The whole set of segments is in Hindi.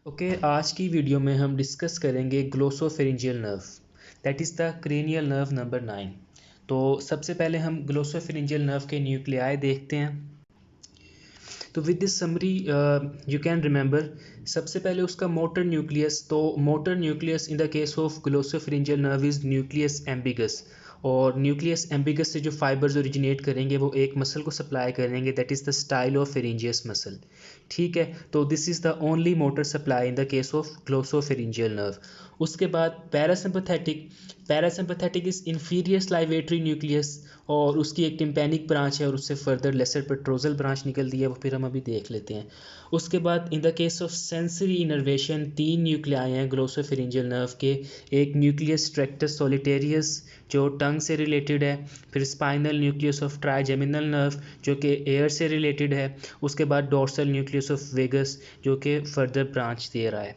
ओके आज की वीडियो में हम डिस्कस करेंगे glossopharyngeal nerve that is the cranial nerve number 9। तो सबसे पहले हम ग्लोसोफेरिंजियल नर्व के न्यूक्लियाई देखते हैं। तो with this summary you can remember सबसे पहले उसका मोटर न्यूक्लियस। तो motor nucleus in the case of glossopharyngeal nerve is nucleus ambiguous. और न्यूक्लियस एम्बिगस से जो फाइबर्स ओरिजिनेट करेंगे वो एक मसल को सप्लाई करेंगे that is the style of pharyngeus muscle. ठीक है, तो this is the only motor supply in the case of glossopharyngeal nerve. उसके बाद parasympathetic. Parasympathetic is inferior salivatory nucleus और उसकी एक टिम्पैनिक ब्रांच है और उससे फर्दर लेसर पेट्रोजल ब्रांच निकलती है, वो फिर हम अभी देख लेते हैं। उसके बाद इन the case of sensory innervation 3 nuclei हैं ग्लोसोफेरिंजियल नर्व के। एक न्यूक्लियस ट्रैक्टस सोलिटेरियस जो टंग से रिलेटेड है, फिर spinal nucleus of trigeminal nerve जो कि एयर से रिलेटेड है, उसके बाद डोर्सल न्यूक्लियस ऑफ वेगस जो कि फर्दर ब्रांच दे रहा है।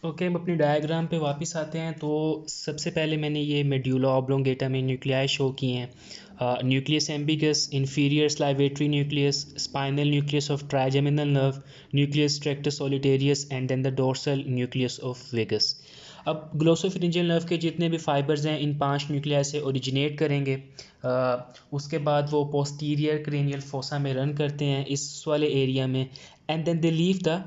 ओके, हम अपनी डायग्राम पे वापस आते हैं। तो सबसे पहले मैंने ये मेड्यूला ऑब्लोंगेटा में न्यूक्लियाई शो किए हैं। Nucleus ambiguus, inferior salivatory nucleus, spinal nucleus of trigeminal nerve, nucleus tractus solitarius and then the dorsal nucleus of vagus. अब ग्लोसोफेरिंजियल नर्व के जितने भी फाइबर्स हैं इन 5 न्यूक्लियाई से ओरिजिनेट करेंगे। उसके बाद वो पोस्टीरियर क्रेनियल फोसा में रन करते हैं इस वाले एरिया में, and then they leave the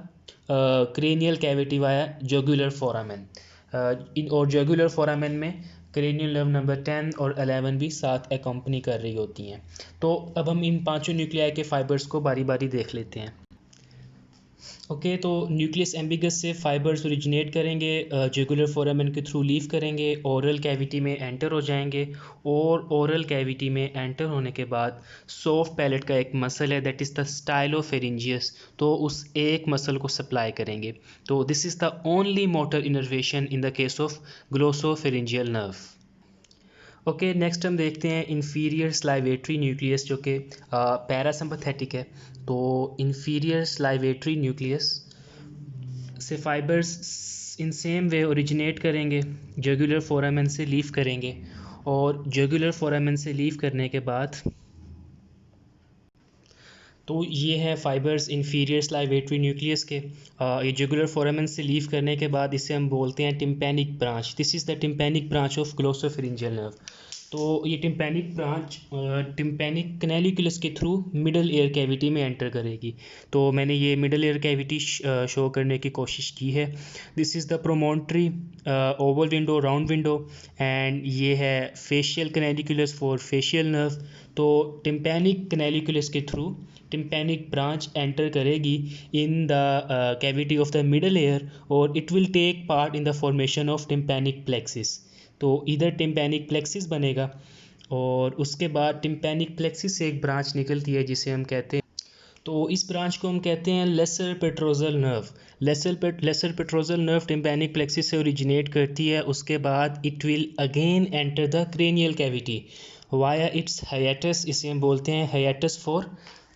cranial cavity via jugular foramen. इन और जुगुलर फोरामेन में क्रेनियल नर्व नंबर 10 और 11 भी साथ एकम्पनी कर रही होती हैं। तो अब हम इन पांचों न्यूक्लियाई के फाइबर्स को बारी बारी देख लेते हैं। ओके, तो न्यूक्लियस एम्बिगस से फाइबर्स ओरिजिनेट करेंगे, जुगुलर फोरामेन के थ्रू लीव करेंगे, ओरल कैविटी में एंटर हो जाएंगे और ओरल कैविटी में एंटर होने के बाद सॉफ्ट पैलेट का एक मसल है दैट इज़ द स्टाइलोफेरिंजियस, तो उस एक मसल को सप्लाई करेंगे। तो this is the only motor innervation in the case of glossopharyngeal nerve. Okay, next हम देखते हैं इंफीरियर स्लाइवेटरी न्यूक्लियस जो कि पैरासिम्पैथेटिक है। तो इंफीरियर स्लाइवेटरी न्यूक्लियस से fibres in same way originate करेंगे, जुगुलर फोरामेन से लीव करेंगे और जुगुलर फोरामेन से लीव करने के बाद तो ये है फाइबर्स इंफीरियर स्लाइवेटरी न्यूक्लियस के। ये जुगुलर फोरामेन से लीव करने के बाद इसे हम बोलते हैं tympanic branch. This is the tympanic branch of glossopharyngeal nerve. तो ये टिम्पैनिक ब्रांच टिम्पैनिक कैनालिकुलस के थ्रू मिडल एयर कैविटी में एंटर करेगी। तो मैंने ये मिडल एयर कैविटी शो करने की कोशिश की है। This is the promontory oval window, round window, and ये है facial canaliculus for facial nerve. तो टिम्पैनिक कैनालिकुलस के थ्रू टिम्पैनिक ब्रांच एंटर करेगी in the cavity of the middle ear और it will take part in the formation of tympanic plexus. तो इधर टिम्पैनिक प्लेक्सिस बनेगा और उसके बाद टिम्पैनिक प्लेक्सिस से एक ब्रांच निकलती है जिसे हम कहते हैं, तो इस ब्रांच को हम कहते हैं lesser petrosal nerve. Lesser petrosal nerve tympanic plexus से ओरिजिनेट करती है। उसके बाद it will again enter the cranial cavity via its hiatus. इसे हम बोलते हैं hiatus for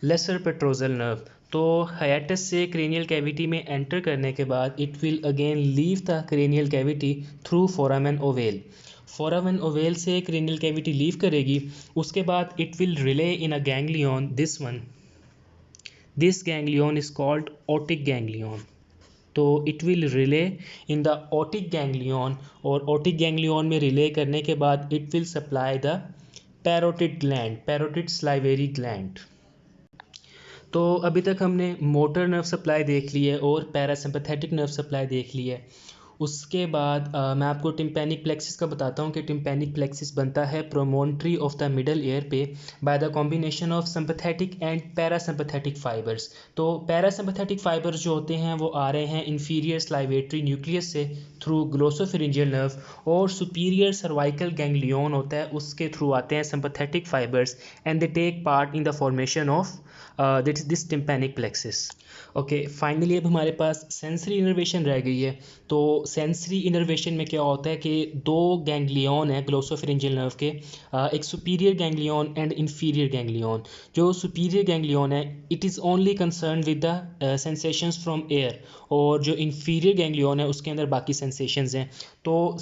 lesser petrosal nerve. तो हाइएटस से क्रेनियल कैविटी में एंटर करने के बाद it will again leave the cranial cavity through foramen ovale. Foramen ovale से क्रेनियल कैविटी लीव करेगी। उसके बाद it will relay in a ganglion, this ganglion is called otic ganglion. तो it will relay in the otic ganglion और ओटिक गैंग्लियन में रिले करने के बाद it will supply the parotid gland, parotid salivary gland. तो अभी तक हमने मोटर नर्व सप्लाई देख ली है और पैरासिम्पैथेटिक नर्व सप्लाई देख ली है। उसके बाद मैं आपको टिम्पैनिक प्लेक्सिस का बताता हूँ कि टिम्पैनिक प्लेक्सिस बनता है promontory of the middle ear पे by the combination of sympathetic and parasympathetic fibres. तो पैरासिम्पैथेटिक फाइबर्स जो होते हैं वो आ रहे हैं इंफीरियर स्लाइवेटरी न्यूक्लियस से थ्रू ग्लोसोफेरिंजियल नर्व, और सुपीरियर सर्वाइकल गैंग्लियन होता है उसके थ्रू आते हैं sympathetic fibres and they take part in the formation of this tympanic plexus. Okay, finally अब हमारे पास सेंसरी इनर्वेशन रह गई है। तो सेंसरी इनर्वेशन में क्या होता है कि दो गैंग्लियन है ग्लोसोफेरिंजियल नर्व के, एक superior ganglion and inferior ganglion. जो सुपीरियर गैंग्लियन है it is only concern with the sensations from air, और जो इंफीरियर गैंग्लियन है उसके अंदर बाकी सेंसेशंस हैं। तो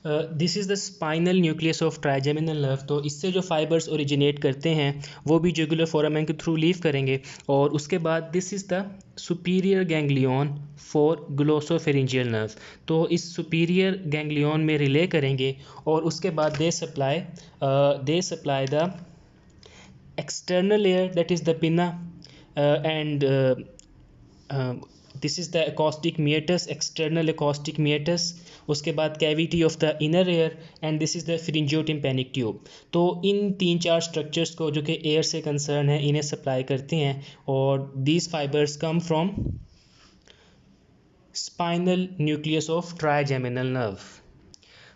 this is the spinal nucleus of trigeminal nerve. तो इससे जो फाइबर्स ओरिजिनेट करते हैं वो भी जुगुलर फोरामेन के थ्रू लीव करेंगे, और उसके बाद this is the superior ganglion for glossopharyngeal nerve. तो इस सुपीरियर गैंग्लियन में रिले करेंगे, और उसके बाद they supply the external layer, that is the pinna, and this is the acoustic meatus, external acoustic meatus. उसके बाद cavity of the inner ear, and this is the pharyngotympanic tube. तो इन 3-4 स्ट्रक्चर्स को जो कि एयर से कंसर्न है इन्हें सप्लाई करते हैं, और these fibers come from spinal nucleus of trigeminal nerve.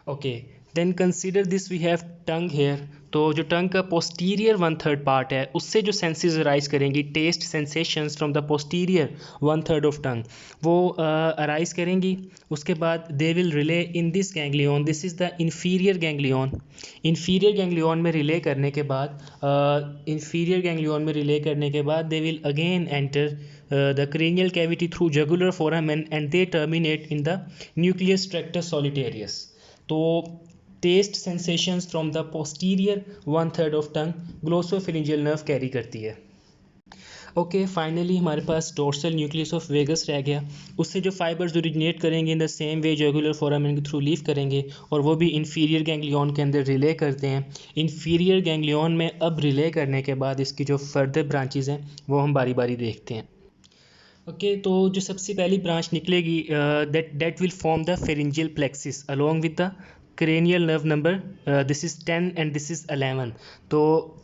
Okay, then consider this, we have tongue hair. तो जो टंग का पोस्टीरियर 1/3 पार्ट है उससे जो सेंसेस अराइज करेंगी, taste sensations from the posterior 1/3 of tongue, वो अराइज करेंगी। उसके बाद they will relay in this ganglion, this is the inferior ganglion. Inferior ganglion में रिले करने के बाद they will again enter the cranial cavity through jugular foramen, and they terminate in the nucleus tractus solitarius. तो test sensations from the posterior 1/3 of tongue glossopharyngeal nerve carry करती है। ओके, फाइनली हमारे पास डोर्सल न्यूक्लियस ऑफ वेगस रह गया। उससे जो फाइबर्स ओरिजिनेट करेंगे in the same way jugular foramen के थ्रू लीव करेंगे, और वो भी इंफीरियर गैंग्लियन के अंदर रिले करते हैं। इंफीरियर गैंग्लियन में अब रिले करने के बाद इसकी जो फर्दर ब्रांचेज हैं वो हम बारी बारी देखते हैं। ओके, तो जो सबसे पहली ब्रांच निकलेगी that will form the pharyngeal plexus along with the cranial nerve number, this is 10 and this is 11। तो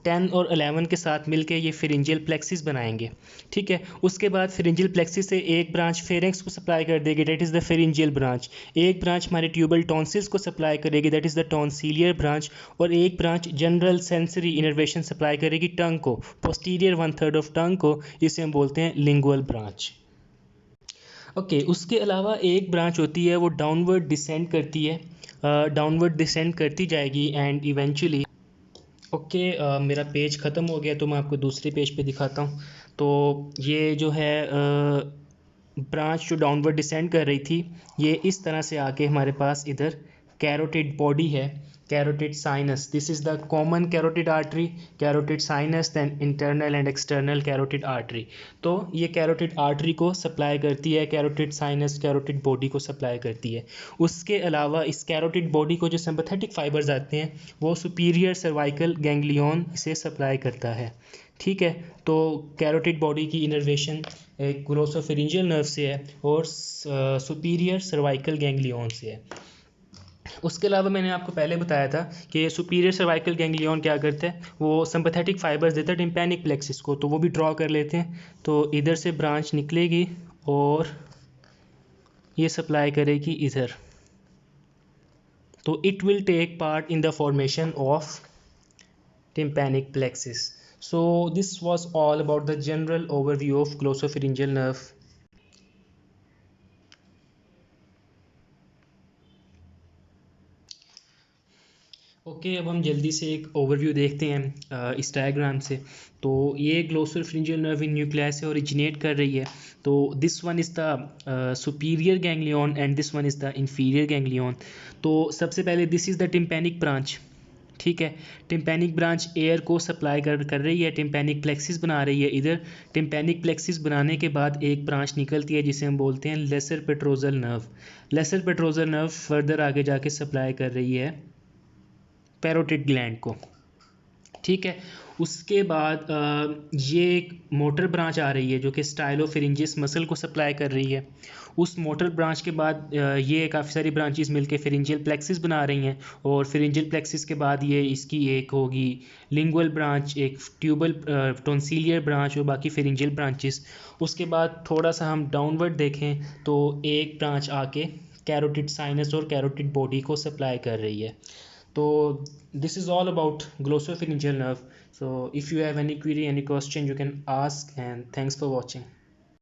10 और 11 के साथ मिलके ये फेरिंजियल प्लेक्सिस बनाएंगे। ठीक है, उसके बाद फेरिंजियल प्लेक्सिस से एक ब्रांच फेरेंक्स को सप्लाई कर देगी, that is the pharyngeal branch. एक ब्रांच हमारे ट्यूबल टॉन्सिल्स को सप्लाई करेगी, दैट इज़ द टॉन्सिलियर ब्रांच। और एक branch general sensory innervation supply करेगी टंग को, पोस्टीरियर 1/3 ऑफ टंग को, इसे हम बोलते हैं लिंगुअल ब्रांच। ओके, उसके अलावा एक ब्रांच होती है वो डाउनवर्ड डिसेंड करती है, डाउनवर्ड डिसेंड करती जाएगी, एंड इवेंचुअली मेरा पेज ख़त्म हो गया तो मैं आपको दूसरे पेज पे दिखाता हूँ। तो ये जो है ब्रांच जो डाउनवर्ड डिसेंड कर रही थी, ये इस तरह से आके हमारे पास इधर कैरोटिड बॉडी है, carotid sinus, this is the common carotid artery, carotid sinus, then internal and external carotid artery. तो ये कैरोटिड आर्टरी को सप्लाई करती है, कैरोटिड साइनस कैरोटिड बॉडी को सप्लाई करती है। उसके अलावा इस कैरोटिड बॉडी को जो सिंपैथेटिक फाइबर्स आते हैं वो सुपीरियर सर्वाइकल गैंग्लियन इसे सप्लाई करता है। ठीक है, तो कैरोटिड बॉडी की इनर्वेशन एक ग्लोसोफेरिंजियल नर्व से है और सुपीरियर सर्वाइकल गैंग्लियन से है। उसके अलावा मैंने आपको पहले बताया था कि सुपीरियर सर्वाइकल गैंग्लियन क्या करता है, वो सिंपैथेटिक फाइबर्स देता है टिम्पैनिक प्लेक्सिस को, तो वो भी ड्रॉ कर लेते हैं। तो इधर से ब्रांच निकलेगी और ये सप्लाई करेगी इधर, तो it will take part in the formation of tympanic plexus. So this was all about the general overview of glossopharyngeal nerve. Okay, अब हम जल्दी से एक ओवरव्यू देखते हैं इस डायग्राम से। तो ये ग्लोसोफेरिंजियल नर्व इन न्यूक्लियाई से ओरिजिनेट कर रही है। तो this one is the superior ganglion and this one is the inferior ganglion. तो सबसे पहले this is the tympanic branch. ठीक है, टिम्पैनिक ब्रांच एयर को सप्लाई कर रही है, टिम्पैनिक प्लेक्सिस बना रही है। इधर टिम्पैनिक प्लेक्सिस बनाने के बाद एक ब्रांच निकलती है जिसे हम बोलते हैं lesser petrosal nerve. Lesser petrosal nerve further आगे जाके सप्लाई कर रही है पैरोटिड ग्लैंड को। ठीक है, उसके बाद ये एक मोटर ब्रांच आ रही है जो कि स्टाइलोफेरिंजियस मसल को सप्लाई कर रही है। उस मोटर ब्रांच के बाद ये काफ़ी सारी ब्रांचेस मिलके फेरिंजियल प्लेक्सिस बना रही हैं, और फेरिंजियल प्लेक्सिस के बाद ये इसकी एक होगी लिंगुअल ब्रांच, एक ट्यूबल टॉन्सिलियर ब्रांच और बाकी फेरिंजियल ब्रांचेस। उसके बाद थोड़ा सा हम डाउनवर्ड देखें तो एक ब्रांच आके कैरोटिड साइनस और कैरोटिड बॉडी को सप्लाई कर रही है। So this is all about glossopharyngeal nerve. So if you have any query, any question, you can ask, and thanks for watching.